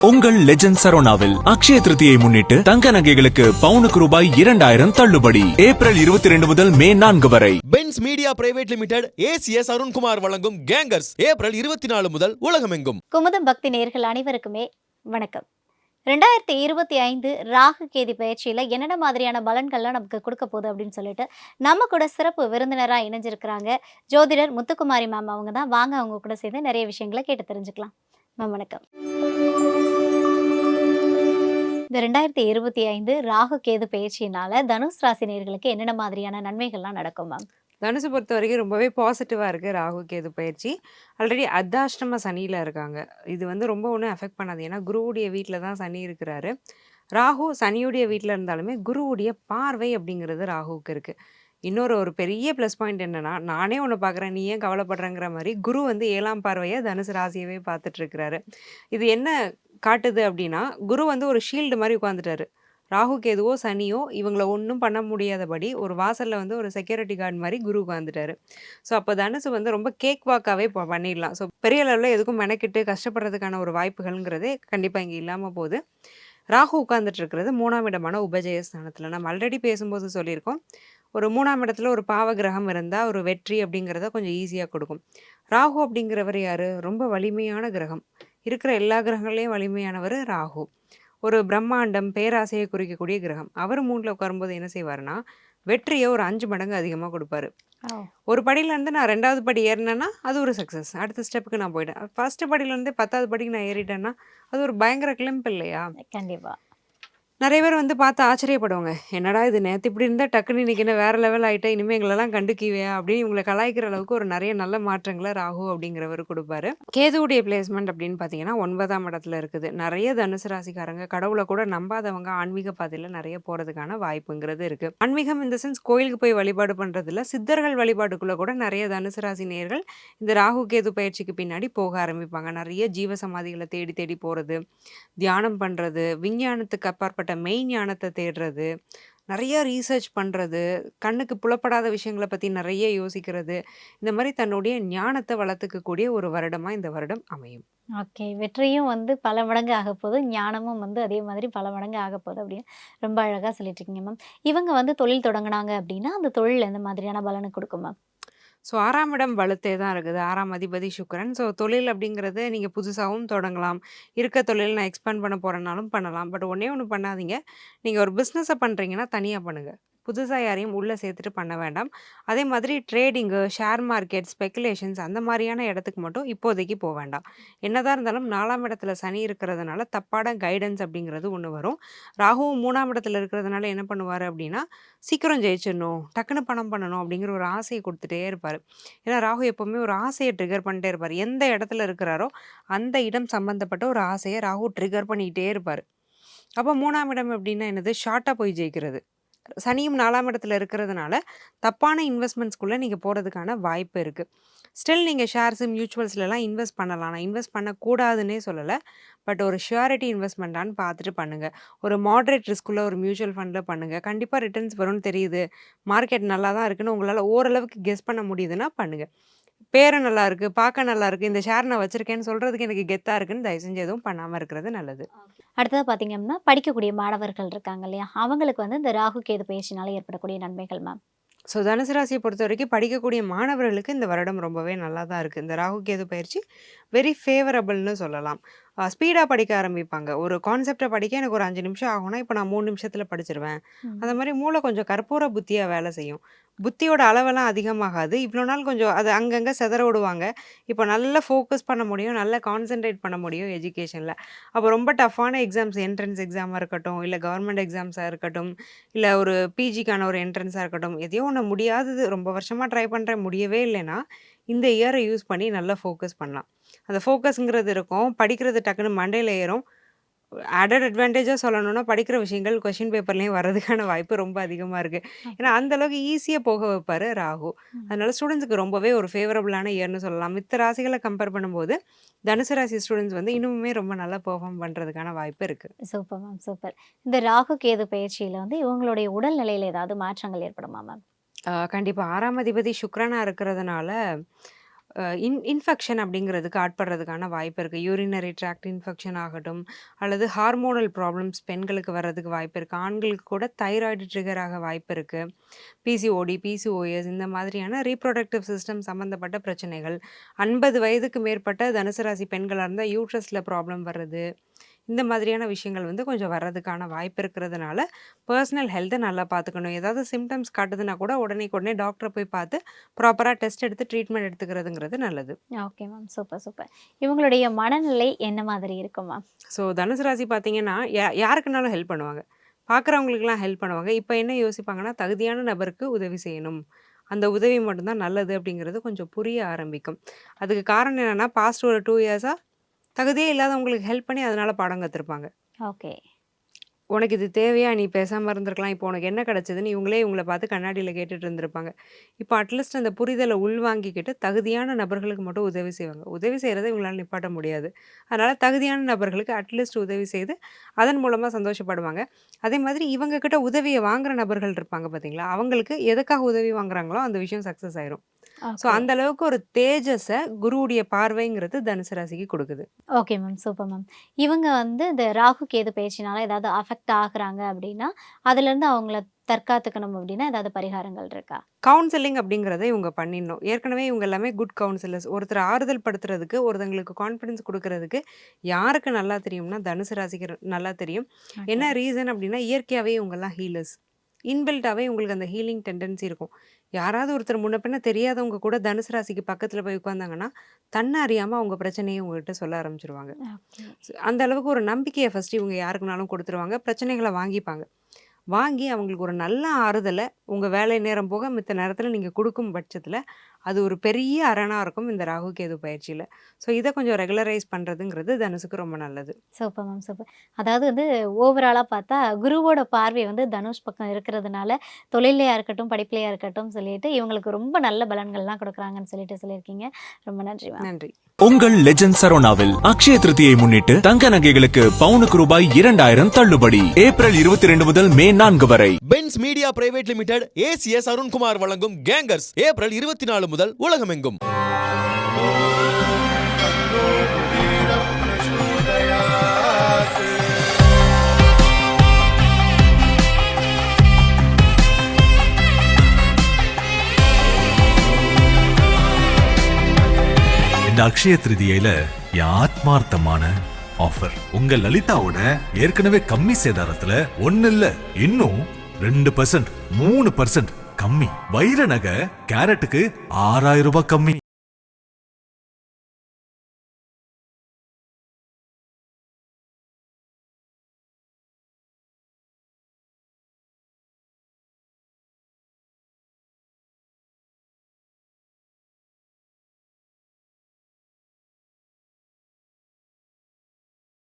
உங்கள் லெஜண்ட் சரோனாவில் அக்ஷய திருதியை முன்னிட்டு தங்க நகைகளுக்கு பவுனுக்கு ரூபாய் 2000 தள்ளுபடி. ஏப்ரல் 22 முதல் மே 4 வரை. Benzz media private limited ACS Arunkumar வழங்கும் கேங்கர்ஸ் ஏப்ரல் 24 முதல் உலகமெங்கும். குமுதம் பக்தி நேயர்கள் அனைவருக்குமே வணக்கம். 2025 ராகு கேது பயிற்சியில என்னென்ன மாதிரியான பலன்கள்லாம் நமக்கு கொடுக்க போகுது அப்படின்னு சொல்லிட்டு நம்ம கூட சிறப்பு விருந்தினராக இணைஞ்சிருக்கிறாங்க ஜோதிடர் முத்துக்குமாரி மேம். அவங்க தான். வாங்க அவங்க கூட சேர்ந்து நிறைய விஷயங்களை கேட்டு தெரிஞ்சுக்கலாம். மேம் வணக்கம். இந்த 2025 ராகு கேது பயிற்சியினால தனுஷ் ராசி நேயர்களுக்கு என்னென்ன மாதிரியான நன்மைகள்லாம் நடக்கும் மேம்? தனுசு பொறுத்த வரைக்கும் ரொம்பவே பாசிட்டிவாக இருக்குது ராகு கேது பயிற்சி. ஆல்ரெடி அர்த்தாஷ்டம சனியில் இருக்காங்க. இது வந்து ரொம்ப ஒன்றும் அஃபெக்ட் பண்ணாது. ஏன்னா குருவுடைய வீட்டில் தான் சனி இருக்கிறாரு. ராகு சனியுடைய வீட்டில் இருந்தாலுமே குருவுடைய பார்வை அப்படிங்கிறது ராகுவுக்கு இருக்குது. இன்னொரு பெரிய ப்ளஸ் பாயிண்ட் என்னன்னா, நானே ஒன்று பார்க்குறேன், நீ ஏன் கவலைப்படுறங்கிற மாதிரி குரு வந்து 7ஆம் பார்வையை தனுசு ராசியவே பார்த்துட்டு இருக்கிறாரு. இது என்ன காட்டுது அப்படின்னா, குரு வந்து ஒரு ஷீல்டு மாதிரி உட்காந்துட்டாரு. ராகு கேதுவோ சனியோ இவங்கள ஒன்றும் பண்ண முடியாதபடி ஒரு வாசலில் வந்து ஒரு செக்யூரிட்டி கார்டு மாதிரி குரு உட்காந்துட்டாரு. ஸோ அப்போ தனுசு வந்து ரொம்ப கேக் வாக்காகவே பண்ணிடலாம். ஸோ பெரிய அளவில் எதுக்கும் மெனக்கிட்டு கஷ்டப்படுறதுக்கான ஒரு வாய்ப்புகள்ங்கிறதே கண்டிப்பாக இங்கே இல்லாமல் போகுது. ராகு உட்காந்துட்டு இருக்கிறது 3ஆம் இடமான உபஜய ஸ்தானத்தில். நம்ம ஆல்ரெடி பேசும்போது சொல்லியிருக்கோம், ஒரு 3ஆம் இடத்துல ஒரு பாவ கிரகம் இருந்தால் ஒரு வெற்றி அப்படிங்கிறத கொஞ்சம் ஈஸியாக கொடுக்கும். ராகு அப்படிங்கிறவர் யார்? ரொம்ப வலிமையான கிரகம். இருக்கிற எல்லா கிரகங்களையும் வலிமையானவர் ராகு. ஒரு பிரம்மாண்டம், பேராசையை குறிக்கக்கூடிய கிரகம். அவர் 3ல் உட்காரும்போது என்ன செய்வாருன்னா, வெற்றியை ஒரு 5 மடங்கு அதிகமாக கொடுப்பாரு. ஒரு படியிலேருந்து நான் 2வது படி ஏறினேன்னா அது ஒரு சக்ஸஸ். அடுத்த ஸ்டெப்புக்கு நான் போயிட்டேன். ஃபர்ஸ்ட் படியிலேருந்து 10வது படிக்கு நான் ஏறிட்டேன்னா அது ஒரு பயங்கர கிளம்பு இல்லையா? கண்டிப்பா. நிறைய பேர் வந்து பார்த்து ஆச்சரியப்படுவாங்க, என்னடா இது நேற்று இப்படி இருந்தால் டக்குன்னு இன்னைக்கு என்ன வேற லெவல் ஆகிட்டா, இனிமேல் எங்களெல்லாம் கண்டுக்குவியா அப்படின்னு இவங்களை கலாய்க்கிற அளவுக்கு ஒரு நிறைய நல்ல மாற்றங்களை ராகு அப்படிங்கிறவர் கொடுப்பாரு. கேதுவுடைய பிளேஸ்மெண்ட் அப்படின்னு பார்த்தீங்கன்னா 9ஆம் இடத்துல இருக்குது. நிறைய தனுசு ராசிக்காரங்க கடவுளை கூட நம்பாதவங்க ஆன்மீக பாதையில் நிறைய போகிறதுக்கான வாய்ப்புங்கிறது இருக்குது. ஆன்மீகம் இந்த சென்ஸ் கோயிலுக்கு போய் வழிபாடு பண்ணுறதில்ல, சித்தர்கள் வழிபாடுக்குள்ளே கூட நிறைய தனுசு ராசி நேயர்கள் இந்த ராகு கேது பயிற்சிக்கு பின்னாடி போக ஆரம்பிப்பாங்க. நிறைய ஜீவசமாதிகளை தேடி தேடி போகிறது, தியானம் பண்ணுறது, விஞ்ஞானத்துக்கு அப்பாற்பட்ட மெயின் ஞானத்தை தேடுறது, நிறைய ரீசர்ச் பண்ணுறது, கண்ணுக்கு புலப்படாத விஷயங்களை பற்றி நிறைய யோசிக்கிறது, இந்த மாதிரி தன்னுடைய ஞானத்தை வளர்த்துக்கக்கூடிய ஒரு வருடமாக இந்த வருடம் அமையும். ஓகே. வெற்றியும் வந்து பல மடங்கு ஆக போகுது, ஞானமும் வந்து அதே மாதிரி பல மடங்கு ஆக போகுது அப்படின்னு ரொம்ப அழகாக சொல்லிட்டு இருக்கீங்க மேம். இவங்க வந்து தொழில் தொடங்கினாங்க அப்படின்னா அந்த தொழில் எந்த மாதிரியான பலனை கொடுக்கும் மேம்? ஸோ 6ஆம் இடம் வலுத்தே தான் இருக்குது. 6ஆம் அதிபதி சுக்கிரன். ஸோ தொழில் அப்படிங்கிறது நீங்கள் புதுசாகவும் தொடங்கலாம். இருக்க தொழில் நான் எக்ஸ்பேண்ட் பண்ண போகிறேன்னாலும் பண்ணலாம். பட் ஒன்றே ஒன்று பண்ணாதீங்க, நீங்கள் ஒரு பிஸ்னஸை பண்ணுறீங்கன்னா தனியாக பண்ணுங்கள். புதுசாக யாரையும் உள்ளே சேர்த்துட்டு பண்ண வேண்டாம். அதே மாதிரி ட்ரேடிங்கு, ஷேர் மார்க்கெட், ஸ்பெக்குலேஷன்ஸ் அந்த மாதிரியான இடத்துக்கு மட்டும் இப்போதைக்கு போக வேண்டாம். என்னதான் இருந்தாலும் 4ஆம் இடத்துல சனி இருக்கிறதுனால தப்பான கைடன்ஸ் அப்படிங்கிறது ஒன்று வரும். ராகுவும் 3ஆம் இடத்துல இருக்கிறதுனால என்ன பண்ணுவார் அப்படின்னா, சீக்கிரம் ஜெயிச்சிடணும், டக்குன்னு பணம் பண்ணணும் அப்படிங்கிற ஒரு ஆசையை கொடுத்துட்டே இருப்பார். ஏன்னா ராகு எப்போவுமே ஒரு ஆசையை ட்ரிகர் பண்ணிட்டே இருப்பார். எந்த இடத்துல இருக்கிறாரோ அந்த இடம் சம்மந்தப்பட்ட ஒரு ஆசையை ராகு ட்ரிகர் பண்ணிக்கிட்டே இருப்பார். அப்போ 3ஆம் இடம் எப்படின்னா என்னது? ஷார்ட்டாக போய் ஜெயிக்கிறது. சனியும் 4ஆம் இடத்துல இருக்கிறதுனால தப்பான இன்வெஸ்ட்மெண்ட்ஸ்குள்ளே நீங்கள் போகிறதுக்கான வாய்ப்பு இருக்குது. ஸ்டில் நீங்கள் ஷேர்ஸு, மியூச்சுவல்ஸ்லாம் இன்வெஸ்ட் பண்ணலாம். நான் இன்வெஸ்ட் பண்ணக்கூடாதுன்னே சொல்லலை. பட் ஒரு ஷியூரிட்டி இன்வெஸ்ட்மெண்ட்டான்னு பார்த்துட்டு பண்ணுங்கள். ஒரு மாட்ரேட் ரிஸ்க்குள்ளே ஒரு மியூச்சுவல் ஃபண்டில் பண்ணுங்கள். கண்டிப்பாக ரிட்டர்ன்ஸ் வரும்னு தெரியுது, மார்க்கெட் நல்லா தான் இருக்குன்னு உங்களால் ஓரளவுக்கு கெஸ் பண்ண முடியுதுன்னா பண்ணுங்கள். பேரு நல்லா இருக்குது, பார்க்க நல்லா இருக்குது, இந்த ஷேர் நான் வச்சுருக்கேன்னு சொல்கிறதுக்கு எனக்கு கெத்தாக இருக்குன்னு தயவு செஞ்சு எதுவும் பண்ணாமல் இருக்கிறது நல்லது. அடுத்தது பார்த்தீங்கன்னா படிக்கக்கூடிய மாணவர்கள் இருக்காங்க இல்லையா, அவங்களுக்கு வந்து இந்த ராகு கேது பயிற்சினால ஏற்படக்கூடிய நன்மைகள் மேம்? ஸோ தனுசு ராசியை பொறுத்த வரைக்கும் படிக்கக்கூடிய மாணவர்களுக்கு இந்த வருடம் ரொம்பவே நல்லா தான் இருக்குது. இந்த ராகு கேது பயிற்சி வெரி ஃபேவரபிள்னு சொல்லலாம். ஸ்பீடாக படிக்க ஆரம்பிப்பாங்க. ஒரு கான்செப்டை படிக்க எனக்கு ஒரு 5 நிமிஷம் ஆகும்னா இப்போ நான் 3 நிமிஷத்தில் படிச்சிருவேன். அந்த மாதிரி மூளை கொஞ்சம் கற்பூர புத்தியாக வேலை செய்யும். புத்தியோட அளவெல்லாம் அதிகமாகாது. இவ்வளோ நாள் கொஞ்சம் அது அங்கங்கே செதற விடுவாங்க. இப்போ நல்லா ஃபோக்கஸ் பண்ண முடியும், நல்லா கான்சென்ட்ரேட் பண்ண முடியும் எஜுகேஷனில். அப்போ ரொம்ப டஃப்பான எக்ஸாம்ஸ், என்ட்ரன்ஸ் எக்ஸாமாக இருக்கட்டும், இல்லை கவர்மெண்ட் எக்ஸாம்ஸாக இருக்கட்டும், இல்லை ஒரு பிஜிக்கான ஒரு என்ட்ரன்ஸாக இருக்கட்டும், எதையோ ஒன்று முடியாதது ரொம்ப வருஷமாக ட்ரை பண்ணுறேன் முடியவே இல்லைன்னா இந்த இயரை யூஸ் பண்ணி நல்லா ஃபோக்கஸ் பண்ணலாம். அந்த ஃபோக்கஸ்ங்கிறது இருக்கும். படிக்கிறது டக்குன்னு மண்டையில் ஏறும். ஆடட் அட்வான்டேஜாக சொல்லணும்னா படிக்கிற விஷயங்கள் கொஷின் பேப்பர்லேயும் வர்றதுக்கான வாய்ப்பு ரொம்ப அதிகமாக இருக்குது. ஏன்னா அந்தளவுக்கு ஈஸியாக போக வைப்பார் ராகு. அதனால் ஸ்டூடெண்ட்ஸுக்கு ரொம்பவே ஒரு ஃபேவரபுளான இயர்னு சொல்லலாம். மித்த ராசிகளை கம்பேர் பண்ணும்போது தனுசு ராசி ஸ்டூடெண்ட்ஸ் வந்து இன்னுமே ரொம்ப நல்லா பெர்ஃபார்ம் பண்ணுறதுக்கான வாய்ப்பு இருக்குது. Super ma'am, super. இந்த ராகு கேது பயிற்சியில் வந்து இவங்களுடைய உடல்நிலையில் ஏதாவது மாற்றங்கள் ஏற்படுமா மேம்? கண்டிப்பாக 6ஆம் அதிபதி சுக்கிரனாக இருக்கிறதுனால இன்ஃபெக்ஷன் அப்படிங்கிறதுக்கு ஆட்படுறதுக்கான வாய்ப்பு இருக்குது. யூரினரி ட்ராக்ட் இன்ஃபெக்ஷன் ஆகட்டும், அல்லது ஹார்மோனல் ப்ராப்ளம்ஸ் பெண்களுக்கு வர்றதுக்கு வாய்ப்பு இருக்குது. ஆண்களுக்கு கூட தைராய்டு ட்ரிகர் ஆக வாய்ப்பு இருக்குது. பிசிஓடி, பிசிஓஎஸ் இந்த மாதிரியான ரீப்ரொடக்டிவ் சிஸ்டம் சம்மந்தப்பட்ட பிரச்சனைகள். 50 வயதுக்கு மேற்பட்ட தனுசு ராசி பெண்களாக இருந்தால் யூட்ரஸில் ப்ராப்ளம் வர்றது, இந்த மாதிரியான விஷயங்கள் வந்து கொஞ்சம் வர்றதுக்கான வாய்ப்பு இருக்கிறதுனால பர்சனல் ஹெல்த்தை நல்லா பார்த்துக்கணும். ஏதாவது சிம்டம்ஸ் காட்டுதுன்னா கூட உடனே டாக்டரை போய் பார்த்து ப்ராப்பராக டெஸ்ட் எடுத்து ட்ரீட்மெண்ட் எடுத்துக்கிறதுங்கிறது நல்லது. Okay ma'am, super super. இவங்களுடைய மனநிலை என்ன மாதிரி இருக்கும் மேம்? ஸோ தனுசு ராசி பார்த்தீங்கன்னா யாருக்குனாலும் ஹெல்ப் பண்ணுவாங்க, பார்க்குறவங்களுக்குலாம் ஹெல்ப் பண்ணுவாங்க. இப்போ என்ன யோசிப்பாங்கன்னா, தகுதியான நபருக்கு உதவி செய்யணும், அந்த உதவி மட்டும்தான் நல்லது அப்படிங்கிறது கொஞ்சம் புரிய ஆரம்பிக்கும். அதுக்கு காரணம் என்னென்னா, பாஸ்ட் ஒரு 2 இயர்ஸாக தகுதியே இல்லாதவங்களுக்கு ஹெல்ப் பண்ணி அதனால் பாடம் கற்றுருப்பாங்க. ஓகே. உனக்கு இது தேவையா, நீ பேசாமல் இருந்திருக்கலாம், இப்போ உனக்கு என்ன கிடச்சிதுன்னு இவங்கள பார்த்து கண்ணாடியில் கேட்டுட்டு இருந்திருப்பாங்க. இப்போ அட்லீஸ்ட் அந்த புரிதலை உள்வாங்கிக்கிட்டு தகுதியான நபர்களுக்கு மட்டும் உதவி செய்வாங்க. உதவி செய்கிறத இவங்களால நிப்பாட்ட முடியாது. அதனால் தகுதியான நபர்களுக்கு அட்லீஸ்ட் உதவி செய்து அதன் மூலமாக சந்தோஷப்படுவாங்க. அதே மாதிரி இவங்கக்கிட்ட உதவியை வாங்குகிற நபர்கள் இருப்பாங்க பார்த்தீங்களா, அவங்களுக்கு எதுக்காக உதவி வாங்குறாங்களோ அந்த விஷயம் சக்ஸஸ் ஆயிரும். ஸோ அந்த அளவுக்கு ஒரு தேஜஸை குருவுடைய பார்வைங்கிறது தனுசு ராசிக்கு கொடுக்குது. Okay ma'am, super ma'am. இவங்க வந்து இந்த ராகு கேது பயிற்சினால ஏதாவது அஃபெக்ட் ஆகுறாங்க அப்படின்னா அதுலேருந்து அவங்கள தற்காத்துக்கணும் அப்படின்னா ஏதாவது பரிகாரங்கள் இருக்கா? கவுன்சிலிங் அப்படிங்கிறத இவங்க பண்ணிடணும். ஏற்கனவே இவங்க எல்லாமே குட் கவுன்சிலர்ஸ். ஒருத்தர் ஆறுதல் படுத்துறதுக்கு, ஒருத்தங்களுக்கு கான்ஃபிடன்ஸ் கொடுக்கறதுக்கு யாருக்கு நல்லா தெரியும்னா தனுசு ராசிக்கு நல்லா தெரியும். என்ன ரீசன் அப்படின்னா, இயற்கையாகவே இவங்கெல்லாம் ஹீலர்ஸ். இன்பில்ட்டாகவே உங்களுக்கு அந்த ஹீலிங் டெண்டன்சி இருக்கும். யாராவது ஒருத்தர் முன்ன பின்ன தெரியாதவங்க கூட தனுசு ராசிக்கு பக்கத்தில் போய் உட்காந்தாங்கன்னா தன்னை அறியாமல் அவங்க பிரச்சனையை உங்ககிட்ட சொல்ல ஆரம்பிச்சிருவாங்க. அந்த அளவுக்கு ஒரு நம்பிக்கையை ஃபஸ்ட்டு இவங்க யாருக்குனாலும் கொடுத்துருவாங்க. பிரச்சனைகளை வாங்கி அவங்களுக்கு ஒரு நல்ல ஆறுதலை உங்கள் வேலை நேரம் போக மித்த நேரத்தில் நீங்கள் கொடுக்கும் பட்சத்தில் அது ஒரு பெரிய அரணாக இருக்கும் இந்த ராகு கேது பயிற்சியில். ஸோ இதை கொஞ்சம் ரெகுலரைஸ் பண்ணுறதுங்கிறது தனுசுக்கு ரொம்ப நல்லது. Super ma'am, super. அதாவது வந்து ஓவராலாக பார்த்தா குருவோட பார்வை வந்து தனுஷ் பக்கம் இருக்கிறதுனால தொழிலையாக இருக்கட்டும், படிப்புலையாக இருக்கட்டும் சொல்லிட்டு இவங்களுக்கு ரொம்ப நல்ல பலன்கள்லாம் கொடுக்குறாங்கன்னு சொல்லியிருக்கீங்க. ரொம்ப நன்றி மேம். நன்றி. உங்கள் லெஜண்ட் சரோனாவில் அக்ஷய திருதியை முன்னிட்டு தங்க நகைகளுக்கு பவுனுக்கு ரூபாய் 2000 தள்ளுபடி. ஏப்ரல் 22 முதல் மே 4 வரை. Benzz media private limited ACS Arunkumar வழங்கும் கேங்கர்ஸ் ஏப்ரல் 24 முதல் உலகமெங்கும். இந்த அக்ஷய திருதியில ஆத்மார்த்தமான ஆஃபர். உங்க லலிதாவோட ஏற்கனவே கம்மி சேதாரத்துல 1 இல்ல இன்னும் 2%, 3% கம்மி. வைர நகை கேரட்டுக்கு 6000 ரூபாய் கம்மி.